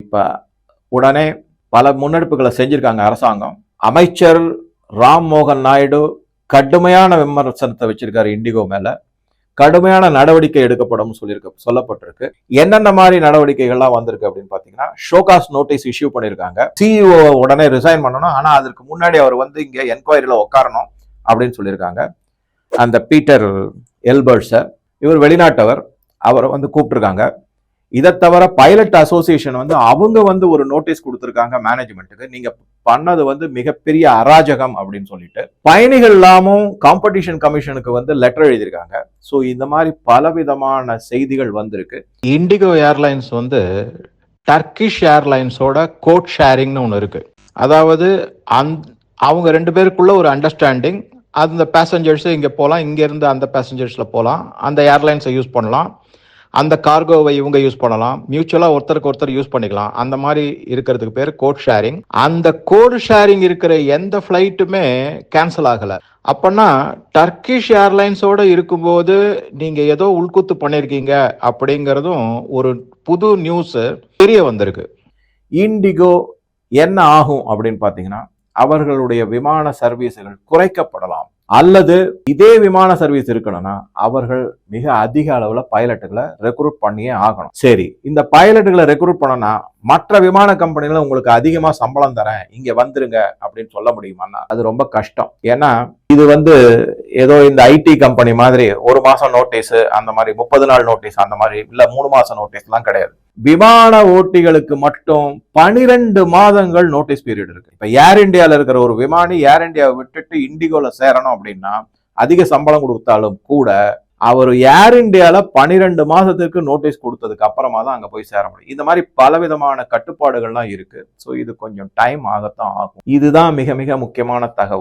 இப்ப உடனே பல முன்னெடுப்புகளை செஞ்சிருக்காங்க அரசாங்கம். அமைச்சர் ராம் மோகன் நாயுடு கடுமையான விமர்சனத்தை வச்சிருக்காரு இண்டிகோ மேல. கடுமையான நடவடிக்கை எடுக்கப்படும் சொல்லப்பட்டிருக்கு. என்னென்ன மாதிரி நடவடிக்கைகள்லாம் வந்திருக்கு அப்படின்னு பாத்தீங்கன்னா, ஷோகாஸ் நோட்டீஸ் இஷ்யூ பண்ணிருக்காங்க. சிஇஓ உடனே ரிசைன் பண்ணணும், ஆனா அதற்கு முன்னாடி அவர் வந்து இங்க என்கொயரியில உட்காரணும் அப்படின்னு சொல்லியிருக்காங்க. அந்த பீட்டர் எல்பர்ட்ஸ, இவர் வெளிநாட்டவர், அவரை வந்து கூப்பிட்டுருக்காங்க. இதை தவிர பைலட் அசோசியேஷன் வந்து அவங்க வந்து ஒரு நோட்டீஸ் கொடுத்திருக்காங்க மேனேஜ்மெண்ட்டுக்கு, நீங்க பண்ணது வந்து மிகப்பெரிய அராஜகம் அப்படின்னு சொல்லிட்டு. பயணிகள் எல்லாமும் காம்படிஷன் கமிஷனுக்கு வந்து லெட்டர் எழுதியிருக்காங்க. ஸோ இந்த மாதிரி பலவிதமான செய்திகள் வந்திருக்கு. இண்டிகோ ஏர்லைன்ஸ் வந்து டர்கிஷ் ஏர்லைன்ஸோட கோட் ஷேரிங்னு ஒன்று இருக்கு. அதாவது அவங்க ரெண்டு பேருக்குள்ள ஒரு அண்டர்ஸ்டாண்டிங். அந்த பேசஞ்சர்ஸ் இங்கே போகலாம், இங்கேருந்து அந்த பேசஞ்சர்ஸில் போகலாம், அந்த ஏர்லைன்ஸை யூஸ் பண்ணலாம், அந்த கார்கோவை இவங்க யூஸ் பண்ணலாம், மியூச்சுவலாக ஒருத்தருக்கு ஒருத்தர் யூஸ் பண்ணிக்கலாம். அந்த மாதிரி இருக்கிறதுக்கு பேர் கோட் ஷேரிங். அந்த கோட் ஷேரிங் இருக்கிற எந்த ஃப்ளைட்டுமே கேன்சல் ஆகலை. அப்போனா டர்கிஷ் ஏர்லைன்ஸோட இருக்கும்போது நீங்கள் ஏதோ உள்குத்து பண்ணியிருக்கீங்க அப்படிங்கிறதும் ஒரு புது நியூஸ் தெரிய வந்திருக்கு. இண்டிகோ என்ன ஆகும் அப்படின்னு பார்த்தீங்கன்னா, அவர்களுடைய விமான சர்வீஸ்கள் குறைக்கப்படலாம், அல்லது இதே விமான சர்வீஸ் இருக்கணும்னா அவர்கள் மிக அதிக அளவுல பைலட்டுகளை ரெக்ரூட் பண்ணியே ஆகணும். சரி, இந்த பைலட்டுகளை ரெக்ரூட் பண்ணனா மற்ற விமான கம்பெனில உங்களுக்கு அதிகமா சம்பளம் தரேன், இங்க வந்துருங்க அப்படின்னு சொல்ல முடியுமான்னா அது ரொம்ப கஷ்டம். ஏன்னா இது வந்து ஏதோ இந்த ஐடி கம்பெனி மாதிரி ஒரு மாசம் நோட்டீஸ், அந்த மாதிரி 30 நாள் நோட்டீஸ், அந்த மாதிரி இல்ல 3 மாசம் நோட்டீஸ் எல்லாம் கிடையாது. விமான ஓட்டிகளுக்கு மட்டும் 12 மாதங்கள் நோட்டீஸ் பீரியட் இருக்கு. இப்ப ஏர் இந்தியால இருக்கிற ஒரு விமானி ஏர் இந்தியாவை விட்டுட்டு இண்டிகோல சேரணும் அப்படின்னா அதிக சம்பளம் கொடுத்தாலும் கூட அவர் ஏர் இந்தியால 12 மாசத்துக்கு நோட்டீஸ் கொடுத்ததுக்கு அப்புறமா தான் அங்க போய் சேர முடியும். இந்த மாதிரி பலவிதமான கட்டுப்பாடுகள்லாம் இருக்கு. ஸோ இது கொஞ்சம் டைம் ஆகத்தான் ஆகும். இதுதான் மிக மிக முக்கியமான தகவல்.